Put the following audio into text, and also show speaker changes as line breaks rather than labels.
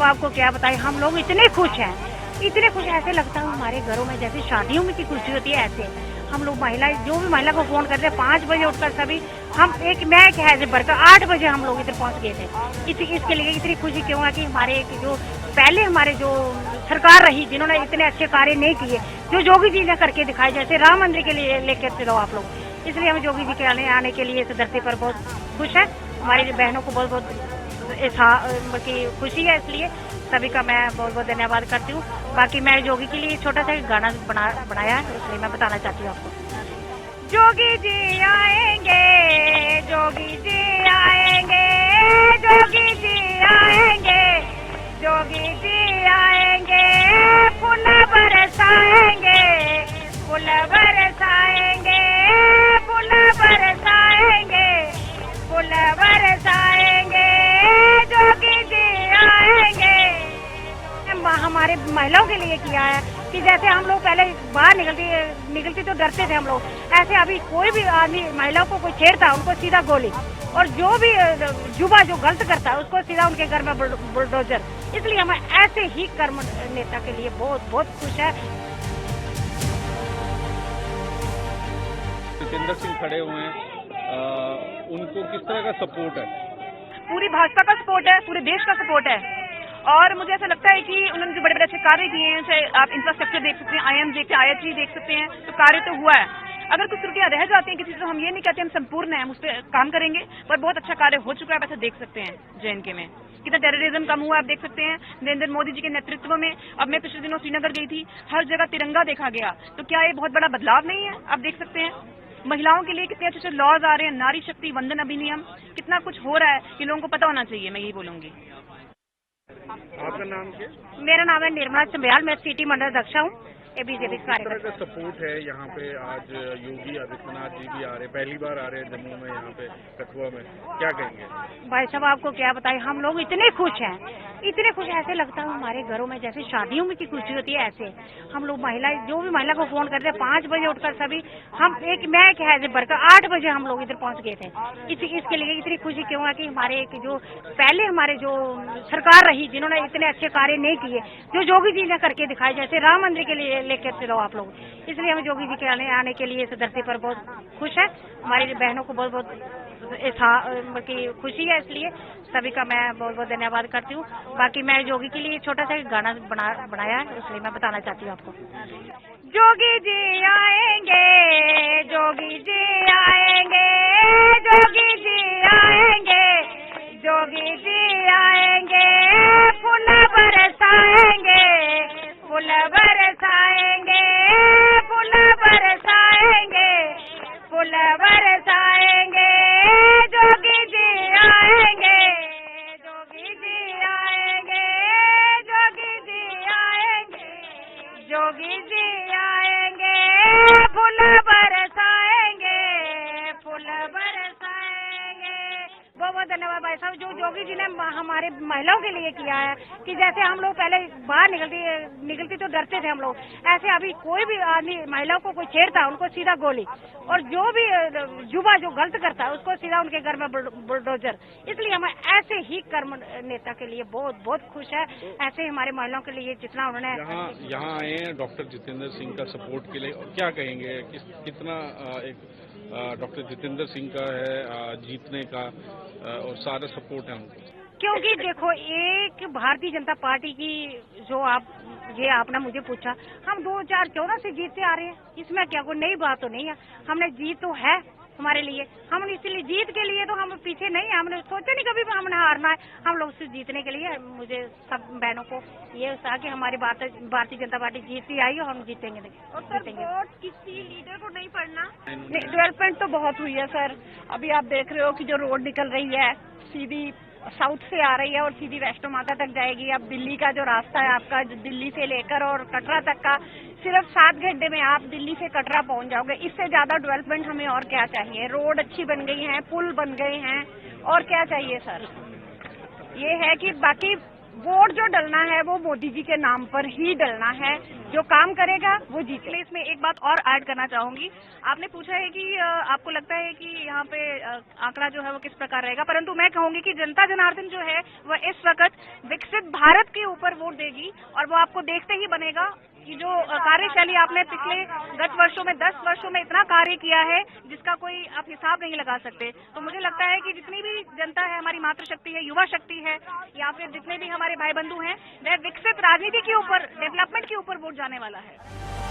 आपको क्या बताएं, हम लोग इतने खुश हैं, इतने खुश, ऐसे लगता है हमारे घरों में जैसे शादियों में की खुशी होती है, ऐसे हम लोग महिलाएं जो भी महिला को फोन करते हैं 5 बजे उठकर सभी हम मैं है बढ़कर 8 बजे हम लोग इधर पहुंच गए थे। इसके लिए इतनी खुशी क्यों है कि हमारे जो पहले हमारे जो सरकार रही जिन्होंने इतने अच्छे कार्य नहीं किए, जो योगी जी ने करके दिखाए, जैसे राम मंदिर के लिए लेकर चलो आप लोग, इसलिए हम योगी जी के आने के लिए इस धरती पर बहुत खुश है। हमारी बहनों को बहुत बहुत खुशी है, इसलिए सभी का मैं बहुत बहुत धन्यवाद करती हूँ। बाकी मैं योगी के लिए छोटा सा गाना बनाया है, इसलिए मैं बताना चाहती हूँ आपको। योगी जी आएंगे, योगी जी आएंगे, योगी जी आएंगे, योगी जी आएंगे, फूल बरसाएंगे, फूल बरसाएंगे, फूल बरसाएंगे, फूल बरसाएंगे, योगी जी आएंगे। हमारे महिलाओं के लिए किया है कि जैसे हम लोग पहले बाहर निकलती तो डरते थे हम लोग, ऐसे अभी कोई भी आदमी महिलाओं को कोई छेड़ता है उनको सीधा गोली, और जो भी युवा जो गलत करता है उसको सीधा उनके घर में बुलडोजर। इसलिए हम ऐसे ही कर्म नेता के लिए बहुत बहुत खुश है।
जितेंद्र सिंह खड़े हुए हैं, उनको किस तरह का सपोर्ट है?
पूरी भाजपा का सपोर्ट है, पूरे देश का सपोर्ट है, और मुझे ऐसा लगता है कि उन्होंने जो बड़े बड़े अच्छे कार्य किए हैं, चाहे आप इंफ्रास्ट्रक्चर देख सकते हैं, IIM देखते हैं, IIT देख सकते हैं, तो कार्य तो हुआ है। अगर कुछ त्रुटियां रह जाती हैं किसी से, हम ये नहीं कहते हम संपूर्ण हैं, हम उस पर काम करेंगे, पर बहुत अच्छा कार्य हो चुका है। वैसे देख सकते हैं JNK में कितना टेररिज्म कम हुआ है, आप देख सकते हैं नरेंद्र मोदी जी के नेतृत्व में। अब मैं पिछले दिनों श्रीनगर गई थी, हर जगह तिरंगा देखा गया, तो क्या ये बहुत बड़ा बदलाव नहीं है? आप देख सकते हैं महिलाओं के लिए कितने अच्छे लॉज आ रहे हैं, नारी शक्ति वंदन अधिनियम, कितना कुछ हो रहा है, ये लोगों को पता होना चाहिए, मैं यही बोलूंगी।
आपका नाम क्या?
मेरा नाम है निर्मला चंबयाल, मैं सिटी मंडल अध्यक्ष हूँ। बीजेपी
किस तरह का सपोर्ट है यहाँ पे? आज योगी आदित्यनाथ जी भी आ रहे, पहली बार आ रहे हैं जम्मू में, यहाँ पे कठुआ में, क्या कहेंगे?
भाई साहब आपको क्या बताएं, हम लोग इतने खुश हैं, इतने खुश, ऐसे लगता है हमारे घरों में जैसे शादियों में की खुशी होती है, ऐसे हम लोग महिलाएं जो भी महिला को फोन करते हैं 5 बजे उठकर सभी हम मैं है बढ़कर 8 बजे हम लोग इधर पहुंच गए थे। इसके लिए इतनी खुशी क्यों है कि हमारे जो पहले हमारे जो सरकार रही जिन्होंने इतने अच्छे कार्य नहीं किए, जो योगी जी ने करके दिखाए, जैसे राम मंदिर के लिए लेकर चलो आप लोग, इसलिए हम योगी जी के आने के लिए इस धरती पर बहुत खुश है। हमारी बहनों को बहुत बहुत खुशी है, इसलिए सभी का मैं बहुत बहुत धन्यवाद करती हूँ। बाकी मैं योगी के लिए छोटा सा गाना बनाया है, इसलिए मैं बताना चाहती हूँ आपको। योगी जी आएंगे, योगी जी आएंगे, योगी जी आएंगे, योगी जी आएंगे, फूल बरसाएंगे, फूल बरसाएंगे, फूल बरसाएंगे, फूल बरसाएंगे, योगी जी आएंगे, योगी जी आएंगे, योगी जी आएंगे, योगी जी आएंगे, फूल बरसाएंगे, फूल बरसाएंगे। बहुत बहुत धन्यवाद भाई साहब, जो योगी जी ने हमारे महिलाओं के लिए किया है कि जैसे हम लोग पहले बाहर निकलती तो डरते थे हम लोग, ऐसे अभी कोई भी आदमी महिलाओं को कोई छेड़ता है उनको सीधा गोली, और जो भी युवा जो गलत करता है उसको सीधा उनके घर में बुलडोजर। इसलिए हम ऐसे ही कर्म नेता के लिए बहुत बहुत खुश है, ऐसे ही हमारे महिलाओं के लिए जितना उन्होंने
यहाँ आए हैं डॉक्टर जितेंद्र सिंह का सपोर्ट के लिए, और क्या कहेंगे कितना एक डॉक्टर जितेंद्र सिंह का है जीतने का और सारा सपोर्ट है उनको?
क्योंकि देखो, एक भारतीय जनता पार्टी की जो आपने मुझे पूछा, हम 2014 से जीतते आ रहे हैं, इसमें क्या कोई नई बात तो नहीं है। हमने जीत तो है हमारे लिए, हम इसलिए जीत के लिए तो हम पीछे नहीं, हमने सोचा नहीं कभी हमने हारना है, हम लोग सिर्फ जीतने के लिए। मुझे सब बहनों को ये उत्साह कि हमारी भारतीय जनता पार्टी जीतती आई और हम जीतेंगे।
और सर वोट किसी लीडर को नहीं पड़ना।
डेवलपमेंट तो बहुत हुई है सर, अभी आप देख रहे हो कि जो रोड निकल रही है सीधी साउथ से आ रही है और सीधी वैष्णो माता तक जाएगी। अब दिल्ली का जो रास्ता है आपका, दिल्ली से लेकर और कटरा तक का, सिर्फ 7 घंटे में आप दिल्ली से कटरा पहुंच जाओगे। इससे ज्यादा डेवलपमेंट हमें और क्या चाहिए? रोड अच्छी बन गई हैं, पुल बन गए हैं, और क्या चाहिए सर? ये है कि बाकी वोट जो डलना है वो मोदी जी के नाम पर ही डलना है, जो काम करेगा वो जीते।
इसलिए इसमें एक बात और ऐड करना चाहूंगी। आपने पूछा है कि आपको लगता है कि यहाँ पे आंकड़ा जो है वो किस प्रकार रहेगा, परंतु मैं कहूंगी कि जनता जनार्दन जो है वह इस वक्त विकसित भारत के ऊपर वोट देगी और वो आपको देखते ही बनेगा कि जो कार्यशैली आपने पिछले गत वर्षों में 10 वर्षों में इतना कार्य किया है जिसका कोई आप हिसाब नहीं लगा सकते। तो मुझे लगता है कि जितनी भी जनता है, हमारी मातृशक्ति है, युवा शक्ति है, या फिर जितने भी हमारे भाई बंधु हैं, वह विकसित राजनीति के ऊपर, डेवलपमेंट के ऊपर वोट जाने वाला है।